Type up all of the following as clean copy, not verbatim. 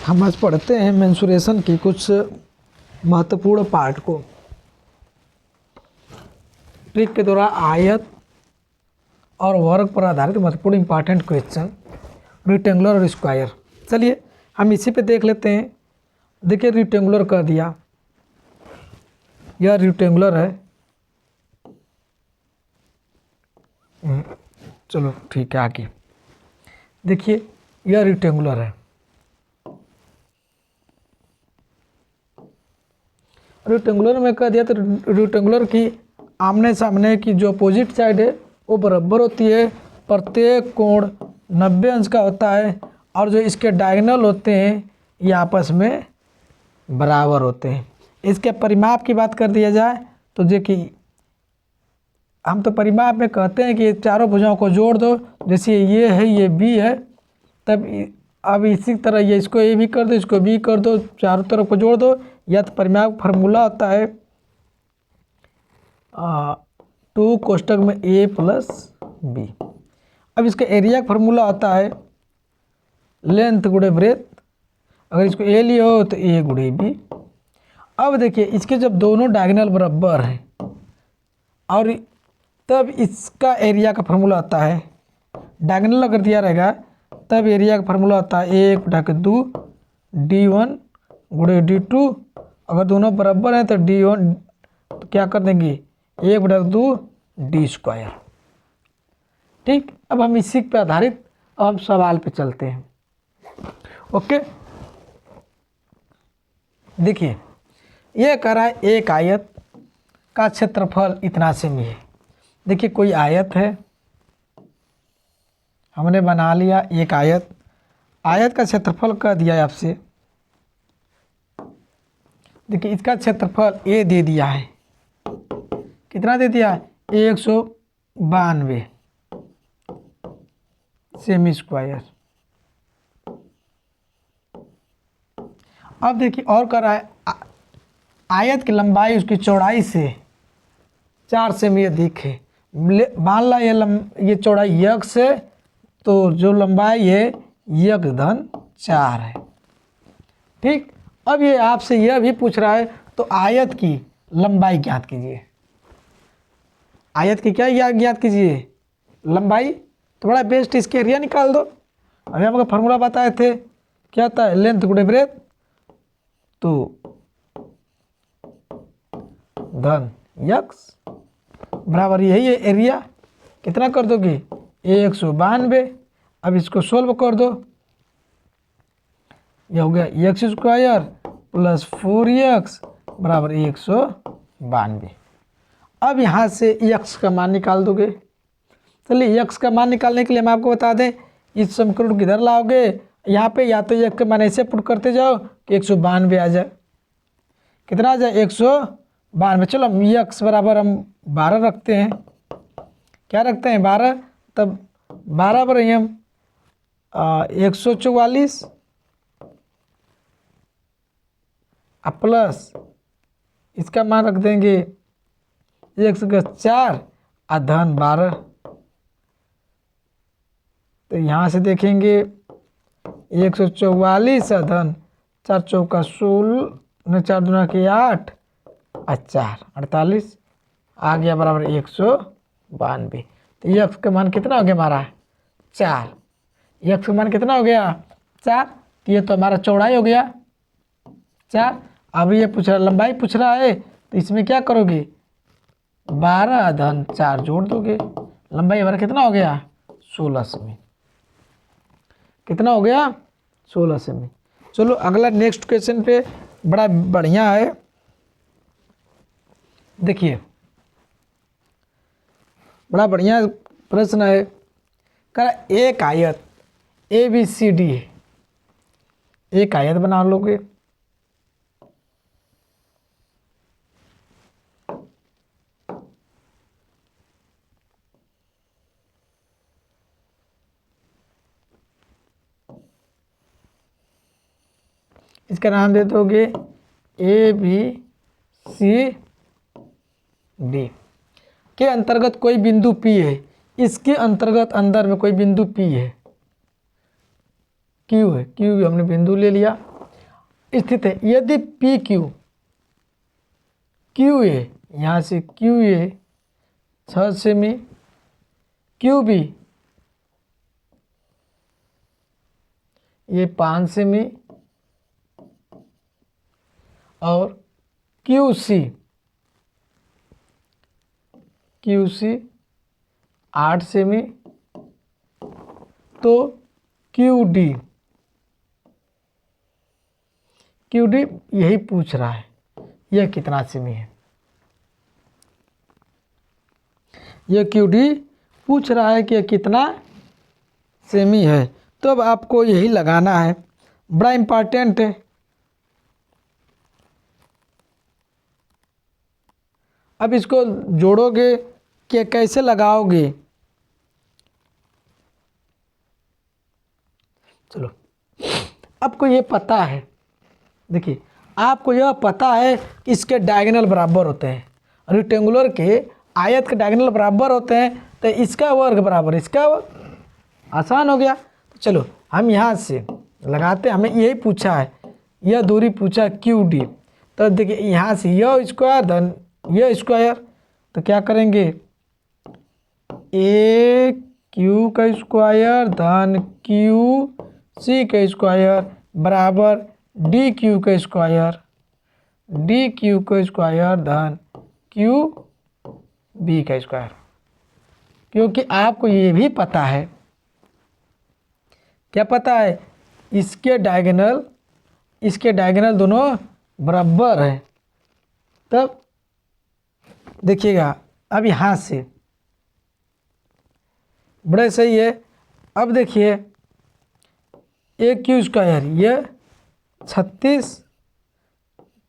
हम आज पढ़ते हैं मेंसुरेशन की कुछ महत्वपूर्ण पार्ट को। ट्रिक के द्वारा आयत और वर्ग पर आधारित महत्वपूर्ण इंपॉर्टेंट क्वेश्चन रेक्टेंगुलर और स्क्वायर। चलिए हम इसी पे देख लेते हैं। देखिए रेक्टेंगुलर कर दिया, यह रेक्टेंगुलर है। चलो ठीक है, आगे देखिए यह रेक्टेंगुलर है। रेक्टेंगुलर में कह दिया तो रेक्टेंगुलर की आमने सामने की जो अपोजिट साइड है वो बराबर होती है। प्रत्येक कोण 90 अंश का होता है और जो इसके डायगोनल होते हैं ये आपस में बराबर होते हैं। इसके परिमाप की बात कर दिया जाए तो देखिए हम तो परिमाप में कहते हैं कि चारों भुजाओं को जोड़ दो, जैसे ये है ये बी है, तब अब इसी तरह ये इसको ए भी कर दो, इसको बी कर दो, चारों तरफ को जोड़ दो। या तो परिमाप फार्मूला होता है 2 कोष्टक में ए प्लस बी। अब इसका एरिया का फार्मूला होता है लेंथ गुणे ब्रेथ, अगर इसको ए लिए हो तो ए गुणे बी। अब देखिए इसके जब दोनों डायगोनल बराबर हैं और तब इसका एरिया का फार्मूला आता है, डायगोनल अगर दिया रहेगा तब एरिया का फार्मूला आता है 1/2 d1 गुणे d2। अगर दोनों बराबर हैं तो d1 तो क्या कर देंगे 1/2 d स्क्वायर। ठीक, अब हम इसी पे आधारित अब हम सवाल पे चलते हैं। ओके, देखिए ये कह रहा है एक आयत का क्षेत्रफल इतना सेमी है। देखिए कोई आयत है, हमने बना लिया एक आयत। आयत का क्षेत्रफल कह दिया है आपसे। देखिए इसका क्षेत्रफल ए दे दिया है, कितना दे दिया है 192 सेमी स्क्वायर। अब देखिए और कर रहा है आयत की लंबाई उसकी चौड़ाई से 4 सेमी अधिक है। मान ला ये चौड़ाई यक्स है तो जो लंबाई है यक्स धन 4 है। ठीक, अब ये आपसे यह भी पूछ रहा है तो आयत की लंबाई ज्ञात कीजिए। आयत की क्या ज्ञात कीजिए, लंबाई। तो बड़ा बेस्ट, इसके एरिया निकाल दो। अभी हम आपको फार्मूला बताए थे, क्या था लेंथ गुणे ब्रेथ, तो धन यक्स बराबर यही है एरिया। कितना कर दोगे 192। अब इसको सोल्व कर दो, यह हो गया एक्स स्क्वायर प्लस 4x बराबर 192। अब यहाँ से x का मान निकाल दोगे। चलिए x का मान निकालने के लिए हम आपको बता दें, इस समीकरण किधर लाओगे, यहाँ पे या तो x का मान ऐसे पुट करते जाओ कि 192 आ जाए। कितना आ जाए 192। चलो x बराबर हम 12 रखते हैं। क्या रखते हैं 12, तब 12 पर हम 144 प्लस इसका मान रख देंगे 1/4 धन 12। तो यहाँ से देखेंगे 144 धन 4 चौका 16 4 दूना के 8 और 4 48 आ गया बराबर 192। तो यक्स का मान कितना हो गया हमारा 4। यक्स का मान कितना हो गया 4। तो ये तो हमारा चौड़ाई हो गया 4। अब ये पूछ रहा लंबाई पूछ रहा है, तो इसमें क्या करोगे 12 धन 4 जोड़ दोगे। लंबाई हमारा कितना हो गया 16 सेमी। कितना हो गया 16 सेमी। चलो अगला नेक्स्ट क्वेश्चन पे, बड़ा बढ़िया है। देखिए बड़ा बढ़िया प्रश्न है। कह एक आयत ABCD है, एक आयत बना लोगे। इसका नाम दे दोगे ABCD के अंतर्गत कोई बिंदु P है। इसके अंतर्गत अंदर में कोई बिंदु P है, Q है। Q हमने बिंदु ले लिया। स्थित है। यदि पी क्यू क्यू ए, यहाँ से क्यू ए 6 सेमी, क्यू बी ये 5 सेमी और क्यू सी 8 सेमी, तो क्यू डी यही पूछ रहा है, यह कितना सेमी है। यह क्यू डी पूछ रहा है कि यह कितना सेमी है। तो अब आपको यही लगाना है, बड़ा इम्पॉर्टेंट है। अब इसको जोड़ोगे कि कैसे लगाओगे, चलो आपको ये पता है। देखिए आपको यह पता है कि इसके डायगोनल बराबर होते हैं, रेक्टेंगुलर के आयत के डायगोनल बराबर होते हैं, तो इसका वर्ग बराबर इसका वर्ग, आसान हो गया। तो चलो हम यहाँ से लगाते, हमें यही पूछा है, यह दूरी पूछा क्यू डी। तो देखिए यहाँ से यह स्क्वायर धन यह स्क्वायर, तो क्या करेंगे, ए क्यू का स्क्वायर धन क्यू सी का स्क्वायर बराबर डी क्यू का स्क्वायर धन क्यू बी का स्क्वायर। क्योंकि आपको ये भी पता है, क्या पता है, इसके डायगोनल दोनों बराबर है। तब देखिएगा अब यहाँ से बड़े सही है। अब देखिए ए क्यू स्क्वायर ये 36,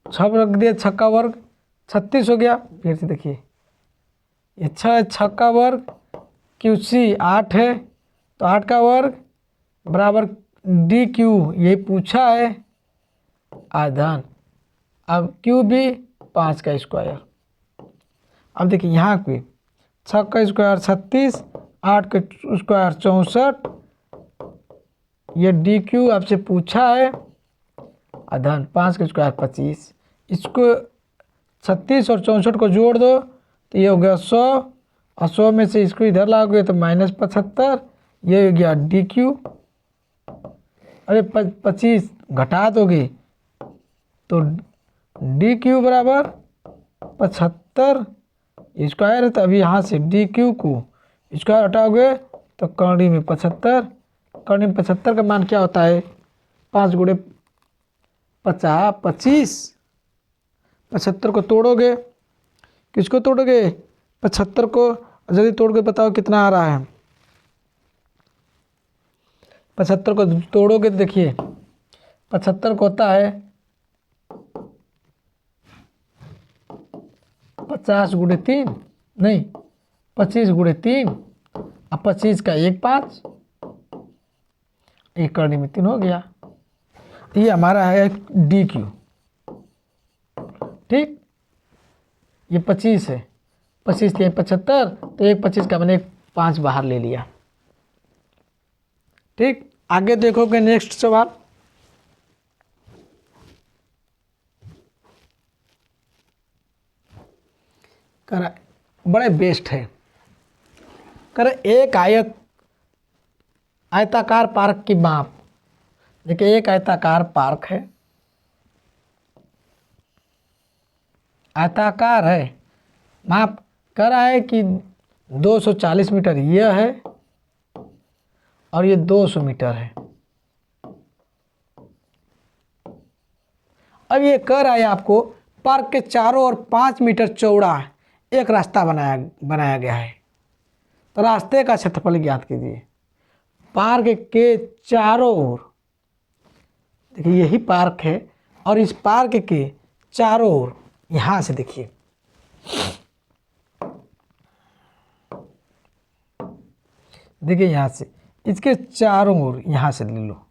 6 रख दिया, 6 का वर्ग 36 हो गया। फिर से देखिए ये 6 का वर्ग, क्यू सी 8 है तो 8 का वर्ग बराबर डी क्यू यही पूछा है आधान। अब क्यू बी 5 का स्क्वायर। अब देखिए यहाँ पे 6 का स्क्वायर 36, 8 का स्क्वायर 64, ये डी क्यू आपसे पूछा है अधन 5 का स्क्वायर 25। इसको 36 और 64 को जोड़ दो तो ये हो गया 100, और 100 में से इसको इधर लाओगे तो -75, ये हो गया डी क्यू। अरे 25 घटा दोगे तो डी क्यू बराबर 75 स्क्वायर है। तो अभी यहाँ से डी क्यू को स्क्वायर हटाओगे तो कौड़ी में 75, कौड़ी में 75 का मान क्या होता है, 5 गुणे 50 25। 75 को तोड़ोगे, किसको तोड़ोगे, 75 को जल्दी तोड़ के बताओ कितना आ रहा है। 75 को तोड़ोगे तो देखिए 75 को होता है 50 गुणे 3, नहीं 25 गुणे 3, अब 25 का 1 5, 1 करने में 3 हो गया। ये हमारा है डी क्यू। ठीक, ये 25 है, 25 के 75, तो 1 25 का मैंने 5 बाहर ले लिया। ठीक, आगे देखोगे नेक्स्ट सवाल। कर बड़े बेस्ट है। कर एक आयताकार पार्क की माप। देखिए एक आयताकार पार्क है, आयताकार है, माप कर रहा है कि 240 मीटर यह है और ये 200 मीटर है। अब ये कह रहा है आपको पार्क के चारों ओर 5 मीटर चौड़ा एक रास्ता बनाया गया है। तो रास्ते का क्षेत्रफल ज्ञात कीजिए। पार्क के चारों ओर, देखिए यही पार्क है और इस पार्क के चारों ओर, यहाँ से देखिए यहाँ से इसके चारों ओर, यहाँ से ले लो,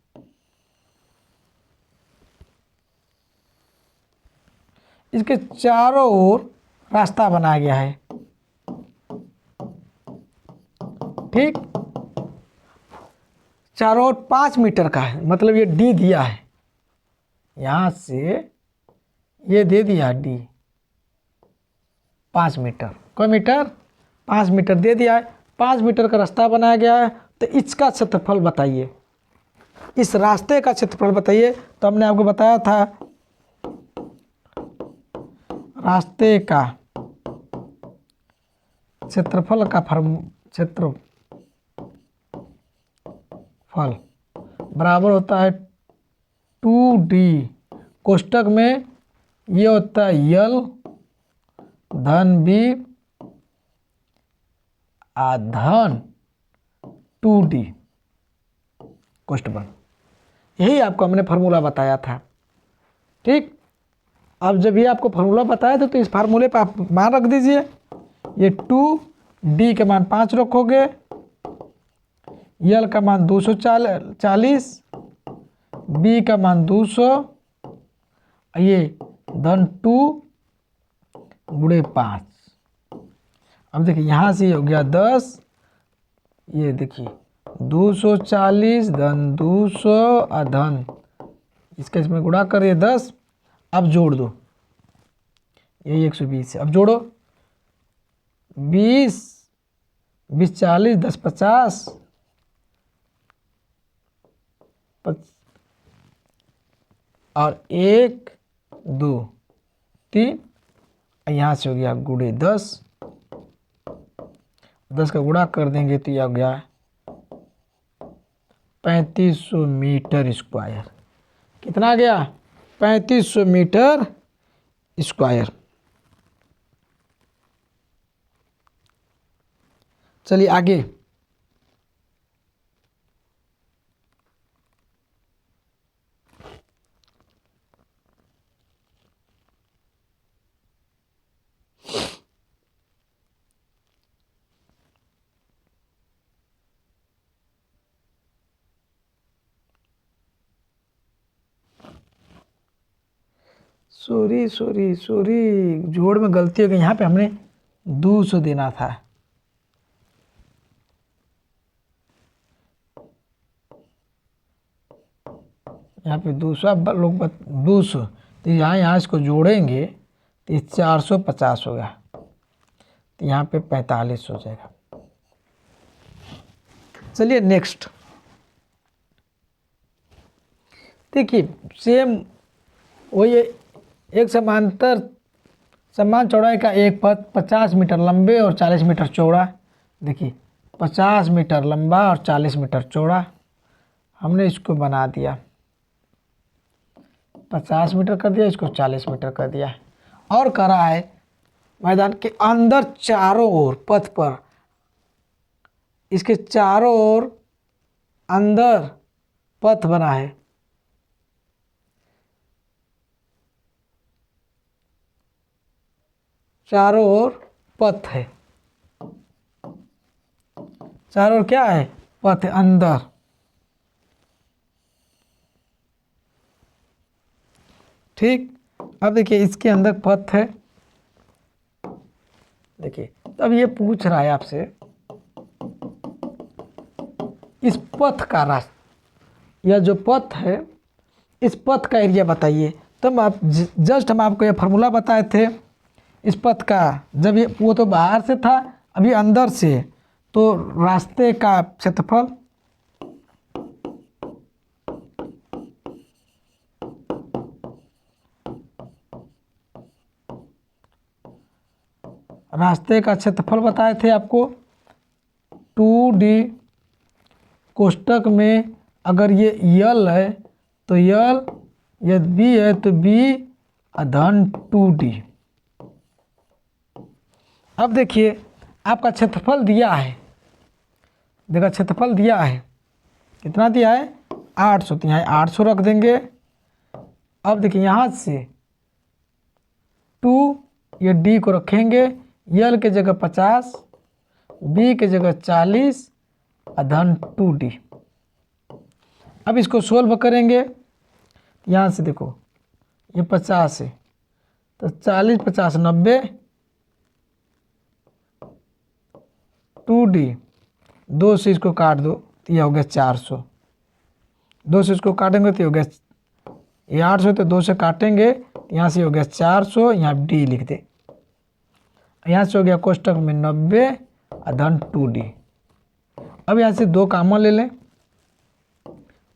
इसके चारों ओर रास्ता बनाया गया है। ठीक, चारों ओर 5 मीटर का है, मतलब ये डी दिया है, यहाँ से ये दे दिया डी 5 मीटर। कोई मीटर? 5 मीटर दे दिया है। 5 मीटर का रास्ता बनाया गया है, तो इसका क्षेत्रफल बताइए, इस रास्ते का क्षेत्रफल बताइए। तो हमने आपको बताया था रास्ते का क्षेत्रफल का क्षेत्रफल बराबर होता है 2D, कोष्टक में ये होता है यल धन बी धन 2D कोष्टक बन। यही आपको हमने फार्मूला बताया था। ठीक, अब जब ये आपको फार्मूला बताया था तो इस फार्मूले पर आप मान रख दीजिए। ये 2D के मान 5 रखोगे, यल का मान 240, बी का मान 200, ये धन 2 गुणे 5। अब देखिए यहाँ से हो गया 10, ये देखिए 240 धन 200 धन इसका इसमें गुणा करिए 10। अब जोड़ दो, यही 120 है। अब जोड़ो 20 20 40 10 50 और 1 2 3, यहाँ से हो गया गुणे 10। 10 का गुणा कर देंगे तो यह हो गया 3500 मीटर स्क्वायर। कितना आ गया? 3500 मीटर स्क्वायर। चलिए आगे। सॉरी जोड़ में गलती हो गई। यहाँ पे हमने 200 देना था। यहाँ पे 200 लोग 200, तो यहाँ इसको जोड़ेंगे तो ये 450 होगा, तो यहाँ पे 45 हो जाएगा। चलिए नेक्स्ट देखिए, सेम वही एक समान चौड़ाई का एक पथ 50 मीटर लंबे और 40 मीटर चौड़ा। देखिए 50 मीटर लंबा और 40 मीटर चौड़ा, हमने इसको बना दिया 50 मीटर कर दिया, इसको 40 मीटर कर दिया। और कह रहा है मैदान के अंदर चारों ओर पथ पर, इसके चारों ओर अंदर पथ बना है। चारों ओर पथ है, चारों ओर क्या है? पथ है अंदर। ठीक, अब देखिए इसके अंदर पथ है। देखिए तब ये पूछ रहा है आपसे इस पथ का रास्ता, यह जो पथ है इस पथ का एरिया बताइए। तब आप जस्ट हम आपको ये फार्मूला बताए थे इस पथ का, जब ये वो तो बाहर से था, अभी अंदर से, तो रास्ते का क्षेत्रफल रास्ते का क्षेत्रफल बताए थे आपको 2D कोष्टक में। अगर ये यल है तो यल, यदि बी है तो बी धन 2D। अब देखिए आपका क्षेत्रफल दिया है, देखा क्षेत्रफल दिया है कितना दिया है? 800, तो यहाँ 800 रख देंगे। अब देखिए यहाँ से 2 ये D को रखेंगे, यल के जगह 50, बी के जगह 40 धन 2D। अब इसको सोल्व करेंगे, यहाँ से देखो ये 50 है तो 40 50 90, 2D 2 से इसको काट दो तो यह हो गया 400, 2 से इसको काटेंगे तो ये हो गया ये 800 तो 2 से काटेंगे, यहाँ से हो गया 400, यहाँ डी लिख दे। यहाँ से हो गया कोष्टक में 90 और धन 2D। अब यहाँ से 2 कॉमन ले लें,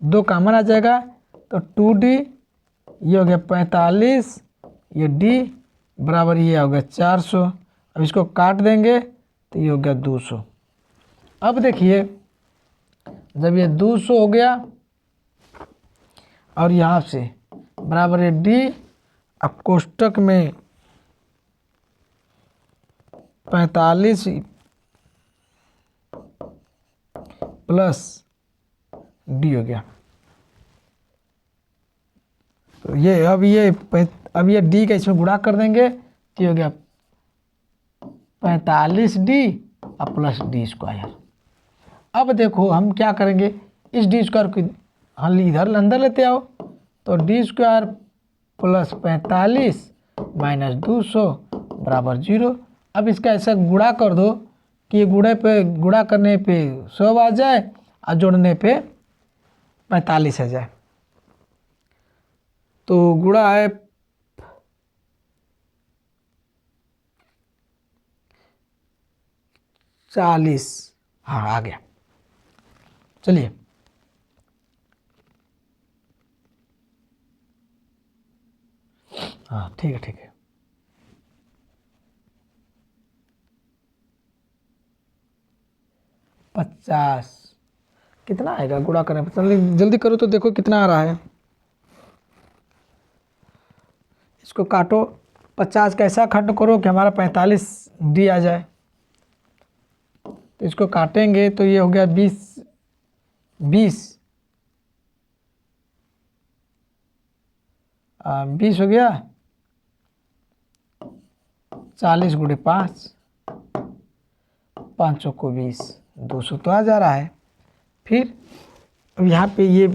2 कॉमन आ जाएगा तो 2D, ये हो गया 45, ये D बराबर ये हो गया 400। अब इसको काट देंगे तो ये हो गया 200। अब देखिए जब ये 200 हो गया और यहाँ से बराबर है D, अब कोष्टक में 45 प्लस D हो गया। तो ये अब ये D का इसमें गुणा कर देंगे तो हो गया 45D और प्लस D स्क्वायर। अब देखो हम क्या करेंगे, इस D स्क्वायर को हम इधर अंदर लेते आओ, तो D स्क्वायर प्लस 45 माइनस 200 बराबर 0। अब इसका ऐसा गुणा कर दो कि ये गुणा करने पे 100 आ जाए और जोड़ने पे 45 आ जाए। तो गुणा है 40, हाँ आ गया। चलिए हाँ ठीक है। पचास कितना आएगा गुणा करने पर? जल्दी करो तो देखो कितना आ रहा है। इसको काटो, 50 का ऐसा खंड करो कि हमारा 45D आ जाए। तो इसको काटेंगे तो ये हो गया 20 हो गया, 40 गुणे 5, 500 को 20, 200 तो आ जा रहा है। फिर अब यहाँ पे ये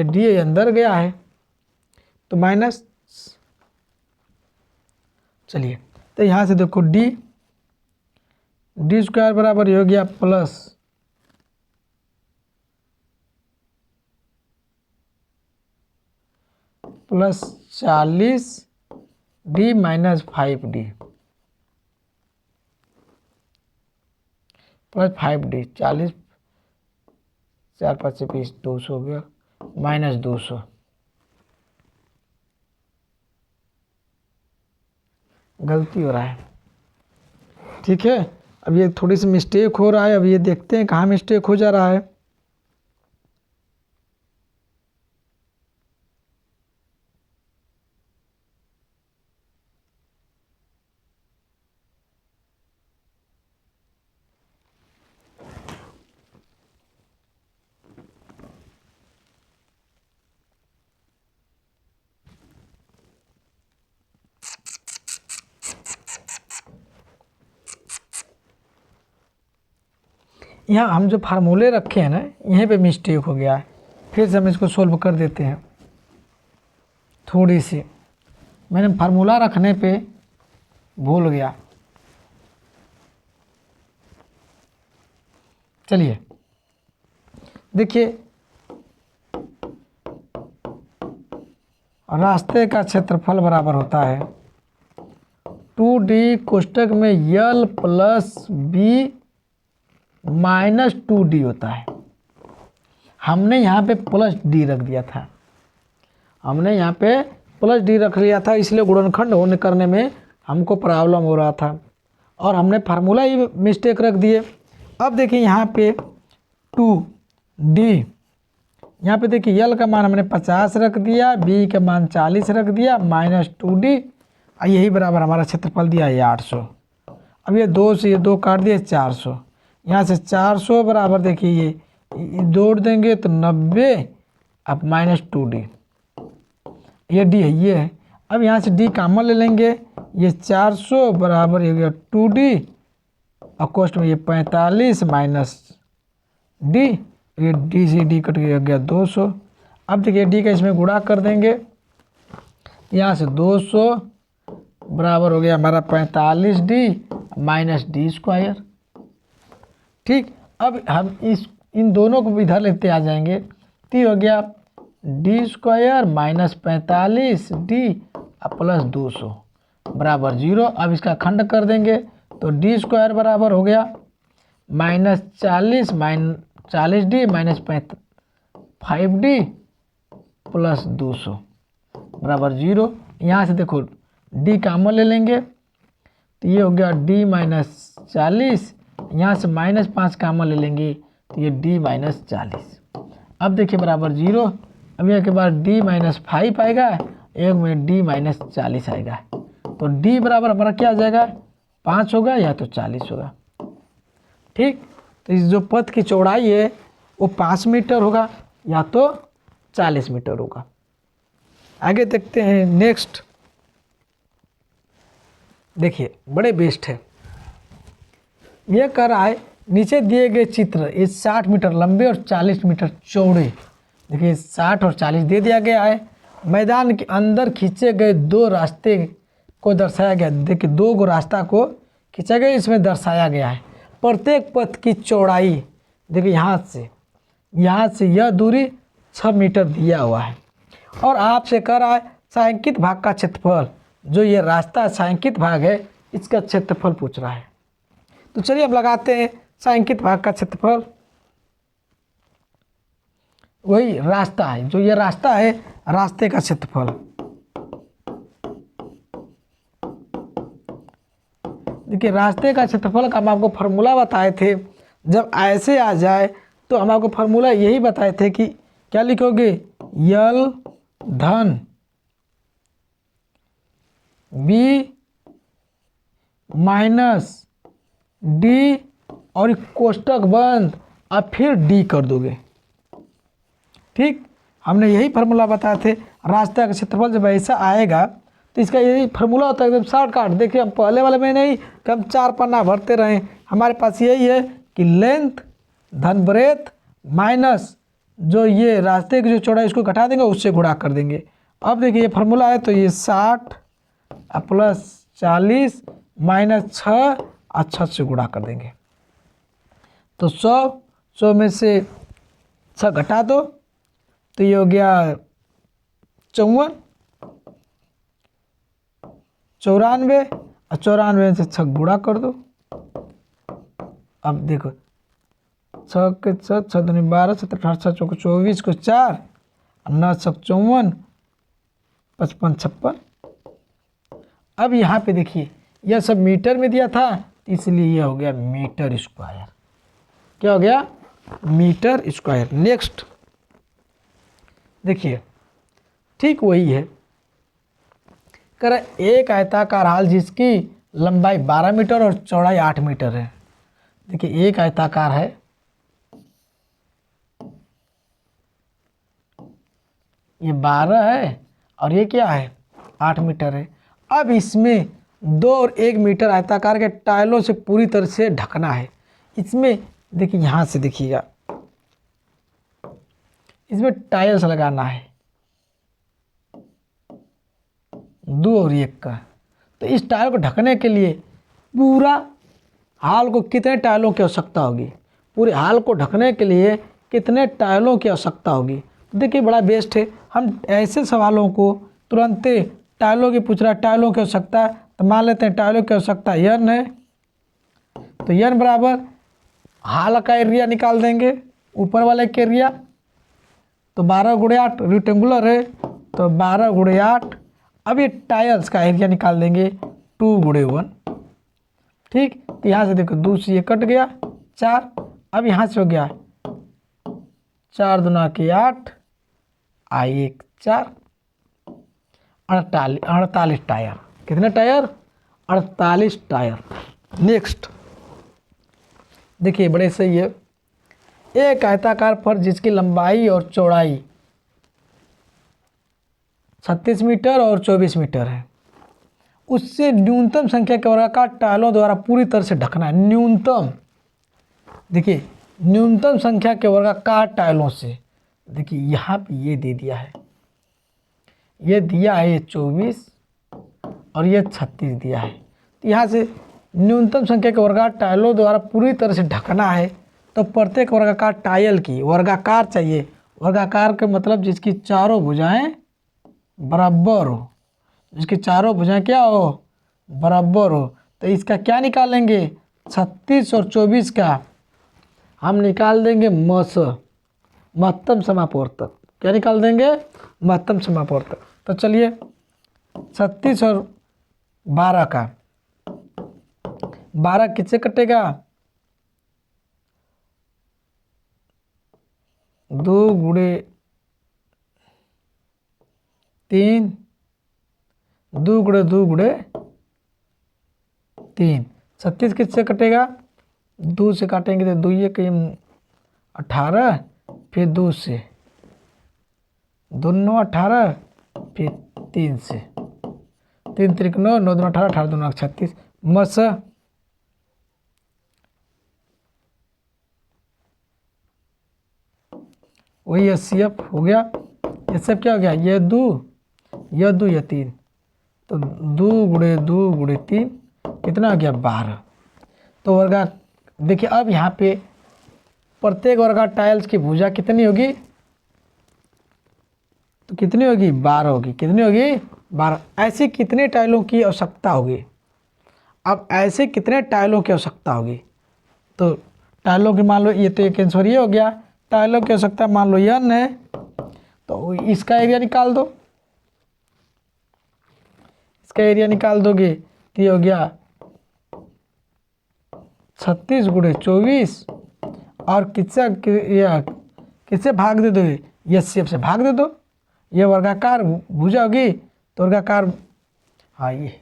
डी अंदर गया है तो माइनस, चलिए तो यहाँ से देखो डी स्क्वायर बराबर हो गया plus 40D minus 5D plus 5D, 40 4 5 20, 200 हो गया माइनस 200। गलती हो रहा है, ठीक है। अब ये थोड़ी सी मिस्टेक हो रहा है, अब ये देखते हैं कहाँ मिस्टेक हो जा रहा है। यहाँ हम जो फार्मूले रखे हैं ना, यहीं पे मिस्टेक हो गया है। फिर से हम इसको सोल्व कर देते हैं। थोड़ी सी मैंने फार्मूला रखने पे भूल गया। चलिए देखिए, रास्ते का क्षेत्रफल बराबर होता है 2D कोष्टक में L plus B minus 2D होता है। हमने यहाँ पे प्लस D रख दिया था, रख लिया था, इसलिए गुणनखंड करने में हमको प्रॉब्लम हो रहा था और हमने फार्मूला ही मिस्टेक रख दिए। अब देखिए यहाँ पे 2D, यहाँ पे देखिए L का मान हमने 50 रख दिया, B का मान 40 रख दिया, माइनस 2D, यही बराबर हमारा क्षेत्रफल दिया है 800। अब ये 2 से ये 2 काट दिए 400, यहाँ से 400 बराबर देखिए ये जोड़ देंगे तो 90, अब माइनस 2D, ये D है, ये है। अब यहाँ से D कॉमन ले लेंगे, ये 400 बराबर हो गया 2D और कोष्ट में ये 45 माइनस D, ये D से D कट गया 200। अब देखिए D का इसमें गुणा कर देंगे, यहाँ से 200 बराबर हो गया हमारा 45D माइनस D स्क्वायर। ठीक, अब हम इन दोनों को इधर लेते आ जाएंगे तो हो गया D square minus 45 D plus 200 बराबर 0। अब इसका खंड कर देंगे तो डी स्क्वायर बराबर हो गया -40 डी माइनस 5 डी प्लस 200 बराबर 0। यहाँ से देखो डी कॉमन ले लेंगे तो ये हो गया डी माइनस 40, यहाँ से -5 कॉमन ले लेंगे तो ये डी माइनस 40। अब देखिए बराबर 0। अब यहाँ के बाद डी माइनस 5 आएगा, एक में डी माइनस 40 आएगा, तो डी बराबर हमारा क्या आ जाएगा 5 होगा या तो 40 होगा। ठीक, तो इस जो पथ की चौड़ाई है वो 5 मीटर होगा या तो 40 मीटर होगा। आगे देखते हैं नेक्स्ट। देखिए बड़े बेस्ट है, यह कह रहा है नीचे दिए गए चित्र ये 60 मीटर लंबे और 40 मीटर चौड़े, देखिए 60 और 40 दे दिया गया है। मैदान के अंदर खींचे गए 2 रास्ते को दर्शाया गया। देखिए 2 गो रास्ता को खींचा गया, इसमें दर्शाया गया है। प्रत्येक पथ की चौड़ाई देखिए यहाँ से यह दूरी 6 मीटर दिया हुआ है और आपसे कह रहा है छायांकित भाग का क्षेत्रफल। जो ये रास्ता छायांकित भाग है इसका क्षेत्रफल पूछ रहा है। तो चलिए हम लगाते हैं छायांकित भाग का क्षेत्रफल। वही रास्ता है, जो ये रास्ता है रास्ते का क्षेत्रफल। देखिए रास्ते का क्षेत्रफल का हम आपको फार्मूला बताए थे। जब ऐसे आ जाए तो हम आपको फार्मूला यही बताए थे कि क्या लिखोगे, यल धन बी माइनस डी और कोष्टक बंद, अब फिर डी कर दोगे। ठीक, हमने यही फार्मूला बताए थे। रास्ते का क्षेत्रफल जब ऐसा आएगा तो इसका यही फार्मूला होता है, एकदम शॉर्टकट। देखिए हम पहले वाले में नहीं कि हम 4 पन्ना भरते रहें, हमारे पास यही है कि लेंथ धन ब्रेथ माइनस जो ये रास्ते की जो चौड़ाई इसको घटा देंगे उससे गुणा कर देंगे। अब देखिए ये फार्मूला है तो ये 60 प्लस 40 माइनस 6 और 6 से गुणा कर देंगे तो 100 में से 6 घटा दो तो ये हो गया 54, 94 और 94 से 6 गुणा कर दो। अब देखो 6 के 6 6 दूनी 12 17 18 6 24 को 4 9 6 54 55 56। अब यहाँ पे देखिए यह सब मीटर में दिया था इसलिए यह हो गया मीटर स्क्वायर। क्या हो गया, मीटर स्क्वायर। नेक्स्ट देखिए ठीक वही है, कर एक आयताकार हाल जिसकी लंबाई 12 मीटर और चौड़ाई 8 मीटर है। देखिए एक आयताकार है, ये 12 है और ये क्या है 8 मीटर है। अब इसमें 2 और 1 मीटर आयताकार के टाइलों से पूरी तरह से ढकना है। इसमें देखिए यहाँ से देखिएगा, इसमें टाइल्स लगाना है 2 और 1 का। तो इस टाइल को ढकने के लिए पूरा हाल को कितने टाइलों की आवश्यकता होगी, पूरे हाल को ढकने के लिए कितने टाइलों की आवश्यकता होगी। तो देखिए बड़ा बेस्ट है, हम ऐसे सवालों को तुरंत टाइलों की पूछ रहा है, टाइलों की आवश्यकता है तो मान लेते हैं टाइलों की आवश्यकता n है। तो n बराबर हाल का एरिया निकाल देंगे, ऊपर वाले के एरिया तो 12 × 8 रेक्टेंगुलर है तो 12 × 8। अब ये टाइल्स का एरिया निकाल देंगे 2 × 1। ठीक, तो यहाँ से देखो 2 से ये कट गया 4। अब यहाँ से हो गया 4 दूना के 8 आई 1 4 48 टायर। कितने टायर 48 टायर। नेक्स्ट देखिए बड़े सही है, एक आयताकार पर जिसकी लंबाई और चौड़ाई 36 मीटर और 24 मीटर है, उससे न्यूनतम संख्या के वर्गाकार टाइलों द्वारा पूरी तरह से ढकना है। न्यूनतम, देखिए न्यूनतम संख्या के वर्गाकार टाइलों से, देखिए यहाँ पे ये दे दिया है, ये दिया है ये 24 और ये 36 दिया है। तो यहाँ से न्यूनतम संख्या के वर्गाकार टाइलों द्वारा पूरी तरह से ढकना है तो प्रत्येक वर्गाकार टाइल की वर्गाकार चाहिए वर्गाकार का मतलब जिसकी चारों भुजाएं बराबर हो, जिसकी चारों भुजाएं क्या हो, बराबर हो। तो इसका क्या निकालेंगे, 36 और 24 का हम निकाल देंगे महत्तम समापवर्तक। क्या निकाल देंगे, महत्तम समापवर्तक। तो चलिए 36 और 12 का, 12 किससे कटेगा, 2 गुणे 3, 2 गुणे 2 गुणे 3। 36 किससे कटेगा, 2 से काटेंगे तो 2 ये कहीं 18, फिर 2 से 2 9 18, फिर 3 से 3 त्रिक 9, 9 2 18, 18 2 36 मस। वही HCF हो गया। HCF क्या हो गया, ये 2 ये 2 ये 3, तो 2 गुणे 2 गुणे 3 कितना हो गया, 12। तो वर्गा देखिए अब यहाँ पे प्रत्येक वर्गा टाइल्स की भुजा कितनी होगी, तो कितनी होगी, 12 होगी। कितनी होगी, 12। ऐसे कितने टाइलों की आवश्यकता होगी, अब ऐसे कितने टाइलों की आवश्यकता होगी, तो टाइलों की मान लो ये तो एक आंसर ये हो गया, टाइलों की आवश्यकता मान लो n है, तो इसका एरिया निकाल दो, इसका एरिया निकाल दोगे तो ये हो गया 36 गुणे 24, और किससे भाग दे दोगे, HCF से भाग दे दो। ये वर्गाकार भुजा होगी तो वर्गाकार, हाँ ये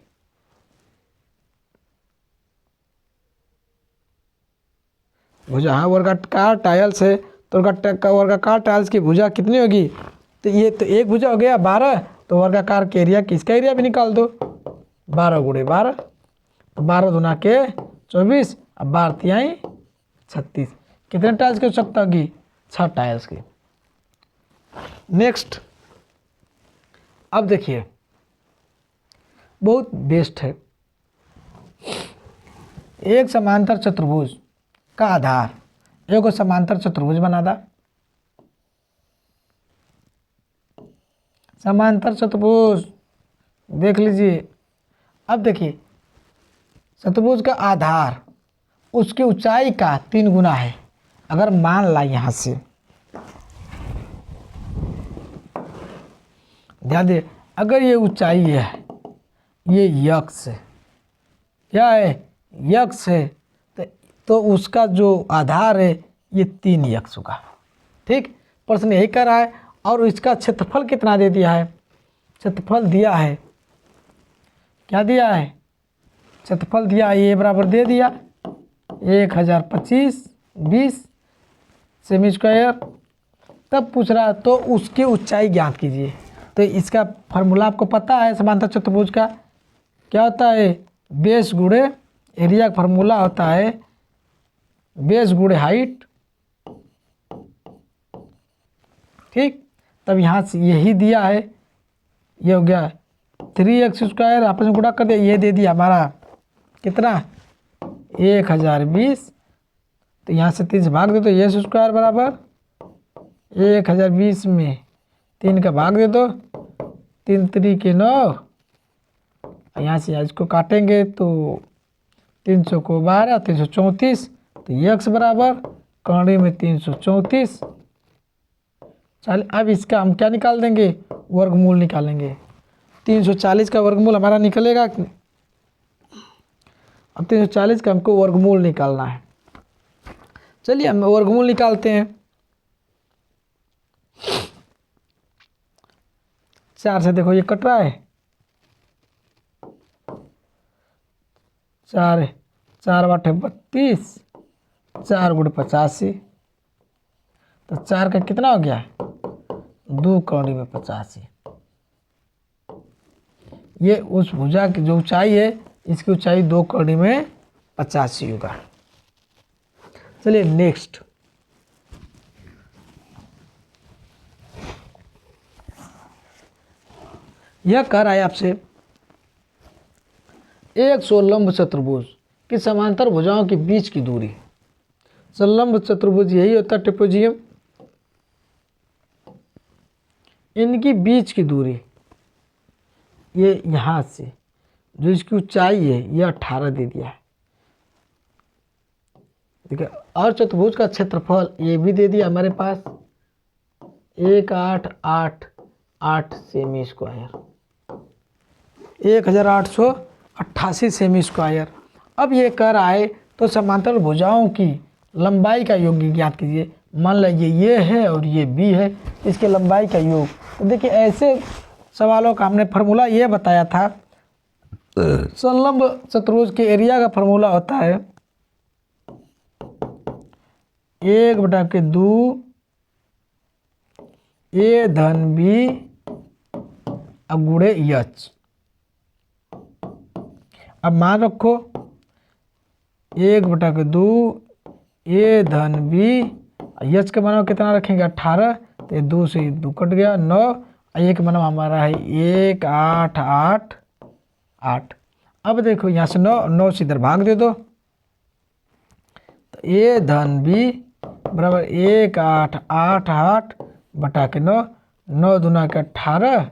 भुजा, हाँ वर्गाकार टाइल्स है तो वर्गाकार टाइल्स की भुजा कितनी होगी, तो ये तो एक भुजा हो गया 12, तो वर्गाकार के एरिया किसका एरिया भी निकाल दो, 12 गुणे 12, 12 दूना के 24, अब 12 तिहाई 36। कितने टाइल्स की आवश्यकता होगी, 6 टाइल्स की। नेक्स्ट अब देखिए बहुत बेस्ट है, एक समांतर चतुर्भुज का आधार, एक समांतर चतुर्भुज बना दा, समांतर चतुर्भुज देख लीजिए। अब देखिए चतुर्भुज का आधार उसकी ऊंचाई का 3 गुना है। अगर मान ला यहाँ से ध्यान दे, अगर ये ऊंचाई है, ये यक्स है, क्या है, यक्स है, तो उसका जो आधार है ये 3 यक्स होगा। ठीक, प्रश्न यही कर रहा है। और इसका क्षेत्रफल कितना दे दिया है, क्षेत्रफल दिया है, क्या दिया है, क्षेत्रफल दिया है, ये बराबर दे दिया 1025 20 सेमी स्क्वायर। तब पूछ रहा तो उसकी ऊंचाई ज्ञात कीजिए। तो इसका फार्मूला आपको पता है समांतर चतुर्भुज का, क्या होता है, बेस गुणे एरिया का फार्मूला होता है बेस गुणे हाइट। ठीक, तब यहाँ से यही दिया है, ये हो गया 3x स्क्वायर, आपस में गुणा कर दिया, ये दे दिया हमारा कितना 1020। तो यहाँ से 3 से भाग दे दो, ये स्क्वायर बराबर 1020 में 3 का भाग दे दो, 3 3 के 9, यहाँ से इसको काटेंगे तो 300 को 12 334, तो ये x बराबर कौड़ी में 334। चल अब इसका हम क्या निकाल देंगे, वर्गमूल निकालेंगे। 340 का वर्गमूल हमारा निकलेगा, अब 340 का हमको वर्गमूल निकालना है। चलिए हम वर्गमूल निकालते हैं। 4 से देखो ये कट रहा है, 4 4 8 32, 4 गुणे 85, तो 4 का कितना हो गया 2 कौड़ी में 85। ये उस भुजा की जो ऊंचाई है, इसकी ऊंचाई 2 कौड़ी में 85 होगा। चलिए नेक्स्ट, यह कह रहा है आपसे एक सोलंब चतुर्भुज की समांतर भुजाओं के बीच की दूरी। संलंब चतुर्भुज यही होता है ट्रेपेजियम। इनकी बीच की दूरी, ये यहाँ से जो इसकी ऊंचाई है ये 18 दे दिया है, ठीक है। और चतुर्भुज का क्षेत्रफल ये भी दे दिया हमारे पास 1888 सेमी स्क्वायर, 1888 सेमी स्क्वायर। अब ये कर आए तो समांतर भुजाओं की लंबाई का योग ज्ञात कीजिए। मान लीजिए ये है और ये बी है, इसके लंबाई का योग। तो देखिए ऐसे सवालों का हमने फार्मूला ये बताया था, संलंब चतुर्भुज के एरिया का फार्मूला होता है 1/2 ए धन बी गुणे एच। अब मान रखो 1/2 ए धन बी, एच के मानव कितना रखेंगे 18, तो 2 से 2 कट गया 9, ये के मानव हमारा है 1888। अब देखो यहाँ से 9 से इधर भाग दे दो, तो ए धन बी बराबर 1888 बटा के 9, 9 दूना के 18,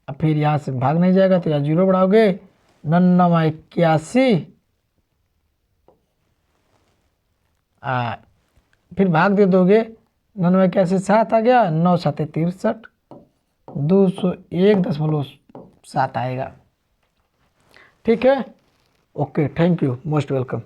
अब फिर यहाँ से भाग नहीं जाएगा तो यहाँ 0 बढ़ाओगे, 9 81, फिर भाग दे दोगे, 9 81 7 आ गया, 9 7 63, 201.7 आएगा, ठीक है। Okay, thank you, most welcome.